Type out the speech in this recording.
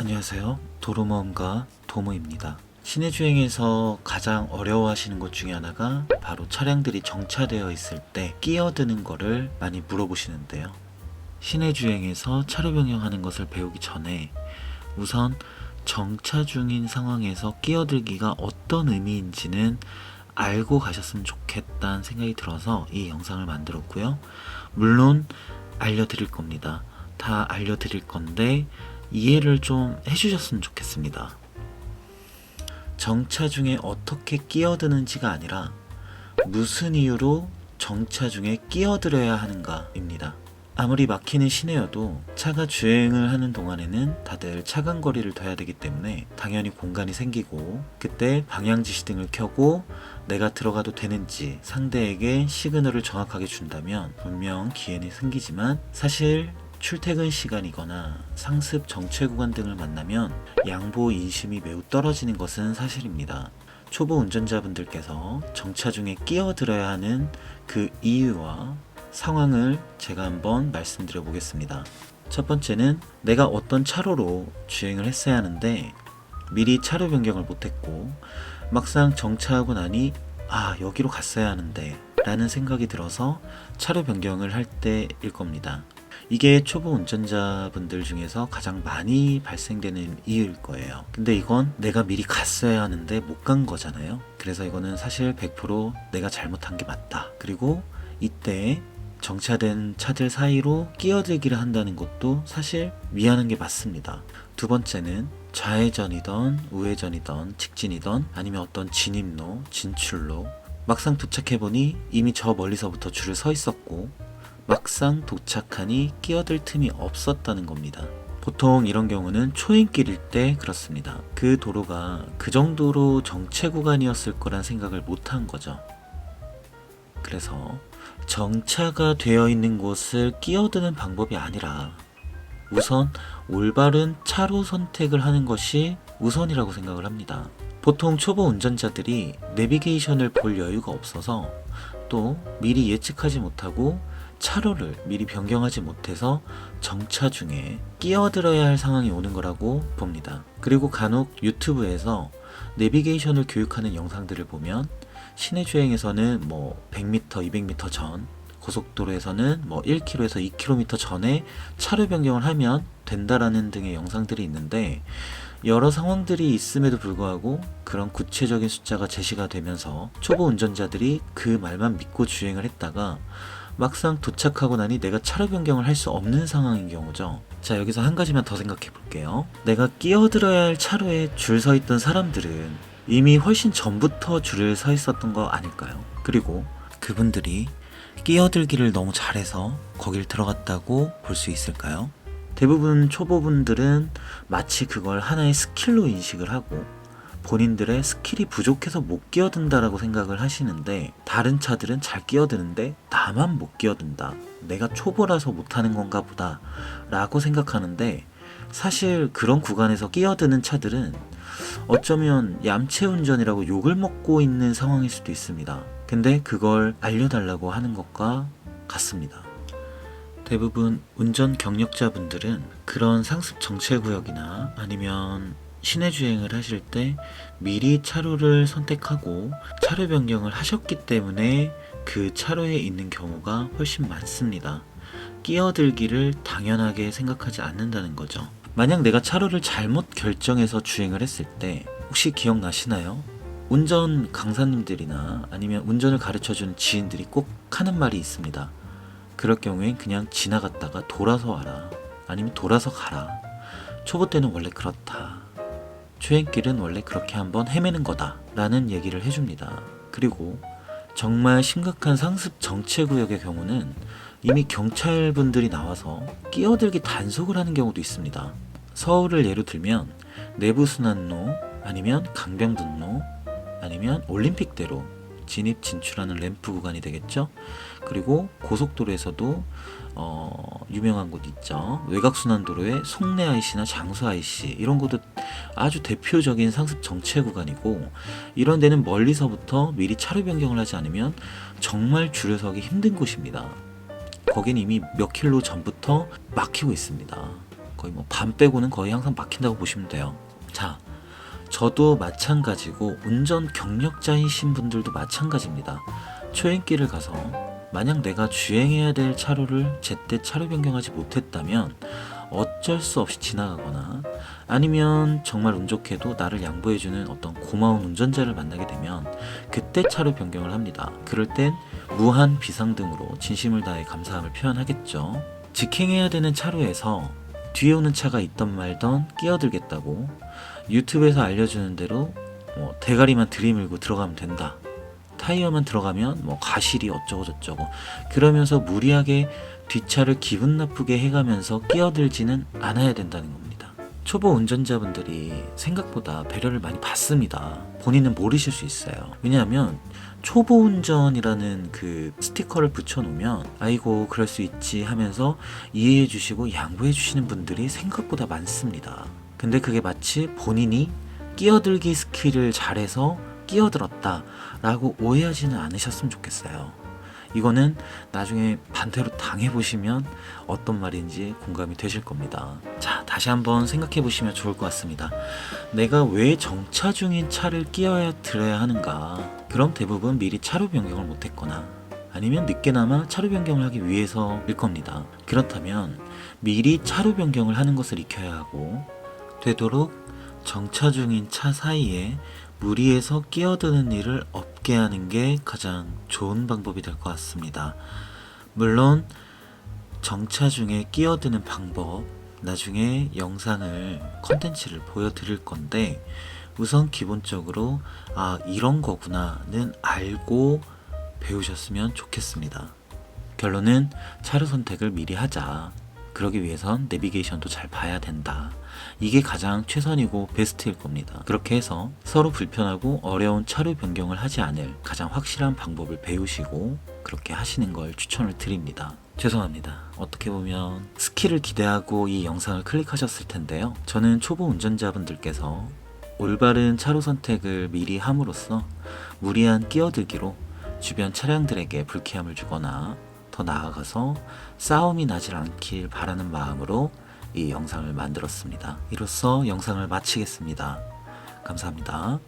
안녕하세요. 도로모험가 도모입니다. 시내 주행에서 가장 어려워하시는 것 중에 하나가 바로 차량들이 정차되어 있을 때 끼어드는 거를 많이 물어보시는데요. 시내 주행에서 차로 변경하는 것을 배우기 전에 우선 정차 중인 상황에서 끼어들기가 어떤 의미인지는 알고 가셨으면 좋겠다는 생각이 들어서 이 영상을 만들었고요. 물론 알려드릴 겁니다. 다 알려드릴 건데 이해를 좀 해주셨으면 좋겠습니다. 정차 중에 어떻게 끼어드는지가 아니라 무슨 이유로 정차 중에 끼어들어야 하는가입니다. 아무리 막히는 시내여도 차가 주행을 하는 동안에는 다들 차간 거리를 둬야 되기 때문에 당연히 공간이 생기고, 그때 방향 지시등을 켜고 내가 들어가도 되는지 상대에게 시그널을 정확하게 준다면 분명 기회는 생기지만, 사실 출퇴근 시간이거나 상습 정체 구간 등을 만나면 양보 인심이 매우 떨어지는 것은 사실입니다. 초보 운전자분들께서 정차 중에 끼어들어야 하는 그 이유와 상황을 제가 한번 말씀드려 보겠습니다. 첫 번째는 내가 어떤 차로로 주행을 했어야 하는데 미리 차로 변경을 못했고 막상 정차하고 나니 여기로 갔어야 하는데 라는 생각이 들어서 차로 변경을 할 때일 겁니다. 이게 초보 운전자분들 중에서 가장 많이 발생되는 이유일 거예요. 근데 이건 내가 미리 갔어야 하는데 못 간 거잖아요. 그래서 이거는 사실 100% 내가 잘못한 게 맞다. 그리고 이때 정차된 차들 사이로 끼어들기를 한다는 것도 사실 미안한 게 맞습니다. 두 번째는 좌회전이던 우회전이던 직진이던 아니면 어떤 진입로, 진출로, 막상 도착해보니 이미 저 멀리서부터 줄을 서 있었고 막상 도착하니 끼어들 틈이 없었다는 겁니다. 보통 이런 경우는 초행길일 때 그렇습니다. 그 도로가 그 정도로 정체 구간이었을 거란 생각을 못한 거죠. 그래서 정차가 되어 있는 곳을 끼어드는 방법이 아니라 우선 올바른 차로 선택을 하는 것이 우선이라고 생각을 합니다. 보통 초보 운전자들이 내비게이션을 볼 여유가 없어서 또 미리 예측하지 못하고 차로를 미리 변경하지 못해서 정차 중에 끼어들어야 할 상황이 오는 거라고 봅니다. 그리고 간혹 유튜브에서 내비게이션을 교육하는 영상들을 보면 시내 주행에서는 100m, 200m 전, 고속도로에서는 1km에서 2km 전에 차로 변경을 하면 된다라는 등의 영상들이 있는데, 여러 상황들이 있음에도 불구하고 그런 구체적인 숫자가 제시가 되면서 초보 운전자들이 그 말만 믿고 주행을 했다가 막상 도착하고 나니 내가 차로 변경을 할 수 없는 상황인 경우죠. 자, 여기서 한 가지만 더 생각해 볼게요. 내가 끼어들어야 할 차로에 줄 서 있던 사람들은 이미 훨씬 전부터 줄을 서 있었던 거 아닐까요? 그리고 그분들이 끼어들기를 너무 잘해서 거길 들어갔다고 볼 수 있을까요? 대부분 초보분들은 마치 그걸 하나의 스킬로 인식을 하고 본인들의 스킬이 부족해서 못 끼어든다라고 생각을 하시는데, 다른 차들은 잘 끼어드는데 나만 못 끼어든다, 내가 초보라서 못하는 건가 보다 라고 생각하는데, 사실 그런 구간에서 끼어드는 차들은 어쩌면 얌체 운전이라고 욕을 먹고 있는 상황일 수도 있습니다. 근데 그걸 알려달라고 하는 것과 같습니다. 대부분 운전 경력자분들은 그런 상습 정체 구역이나 아니면 시내 주행을 하실 때 미리 차로를 선택하고 차로 변경을 하셨기 때문에 그 차로에 있는 경우가 훨씬 많습니다. 끼어들기를 당연하게 생각하지 않는다는 거죠. 만약 내가 차로를 잘못 결정해서 주행을 했을 때 혹시 기억나시나요? 운전 강사님들이나 아니면 운전을 가르쳐주는 지인들이 꼭 하는 말이 있습니다. 그럴 경우엔 그냥 지나갔다가 돌아서 와라, 아니면 돌아서 가라. 초보 때는 원래 그렇다. 주행길은 원래 그렇게 한번 헤매는 거다 라는 얘기를 해줍니다. 그리고 정말 심각한 상습 정체 구역의 경우는 이미 경찰분들이 나와서 끼어들기 단속을 하는 경우도 있습니다. 서울을 예로 들면 내부순환로, 아니면 강변북로, 아니면 올림픽대로 진입 진출하는 램프 구간이 되겠죠. 그리고 고속도로에서도 유명한 곳 있죠. 외곽순환도로의 송내 IC나 장수 IC, 이런 곳도 아주 대표적인 상습 정체 구간이고, 이런 데는 멀리서부터 미리 차로 변경을 하지 않으면 정말 줄을 서기 힘든 곳입니다. 거긴 이미 몇 킬로 전부터 막히고 있습니다. 거의 뭐 반 빼고는 거의 항상 막힌다고 보시면 돼요. 자, 저도 마찬가지고 운전 경력자이신 분들도 마찬가지입니다. 초행길을 가서 만약 내가 주행해야 될 차로를 제때 차로 변경하지 못했다면 어쩔 수 없이 지나가거나 아니면 정말 운 좋게도 나를 양보해주는 어떤 고마운 운전자를 만나게 되면 그때 차로 변경을 합니다. 그럴 땐 무한 비상등으로 진심을 다해 감사함을 표현하겠죠. 직행해야 되는 차로에서 뒤에 오는 차가 있던 말던 끼어들겠다고 유튜브에서 알려주는 대로 대가리만 들이밀고 들어가면 된다. 타이어만 들어가면 과실이 어쩌고 저쩌고 그러면서 무리하게 뒷차를 기분 나쁘게 해가면서 끼어들지는 않아야 된다는 겁니다. 초보 운전자분들이 생각보다 배려를 많이 받습니다. 본인은 모르실 수 있어요. 왜냐하면 초보 운전이라는 그 스티커를 붙여놓으면 아이고 그럴 수 있지 하면서 이해해 주시고 양보해 주시는 분들이 생각보다 많습니다. 근데 그게 마치 본인이 끼어들기 스킬을 잘해서 끼어들었다 라고 오해하지는 않으셨으면 좋겠어요. 이거는 나중에 반대로 당해보시면 어떤 말인지 공감이 되실 겁니다. 자, 다시 한번 생각해 보시면 좋을 것 같습니다. 내가 왜 정차 중인 차를 끼어야 들어야 하는가? 그럼 대부분 미리 차로 변경을 못했거나 아니면 늦게나마 차로 변경을 하기 위해서일 겁니다. 그렇다면 미리 차로 변경을 하는 것을 익혀야 하고 되도록 정차 중인 차 사이에 무리해서 끼어드는 일을 없게 하는 게 가장 좋은 방법이 될 것 같습니다. 물론 정차 중에 끼어드는 방법 나중에 영상을 컨텐츠를 보여드릴 건데 우선 기본적으로 이런 거구나는 알고 배우셨으면 좋겠습니다. 결론은 차로 선택을 미리 하자. 그러기 위해선 내비게이션도 잘 봐야 된다. 이게 가장 최선이고 베스트일 겁니다. 그렇게 해서 서로 불편하고 어려운 차로 변경을 하지 않을 가장 확실한 방법을 배우시고 그렇게 하시는 걸 추천을 드립니다. 죄송합니다. 어떻게 보면 스킬을 기대하고 이 영상을 클릭하셨을 텐데요. 저는 초보 운전자분들께서 올바른 차로 선택을 미리 함으로써 무리한 끼어들기로 주변 차량들에게 불쾌함을 주거나 더 나아가서 싸움이 나질 않길 바라는 마음으로 이 영상을 만들었습니다. 이로써 영상을 마치겠습니다. 감사합니다.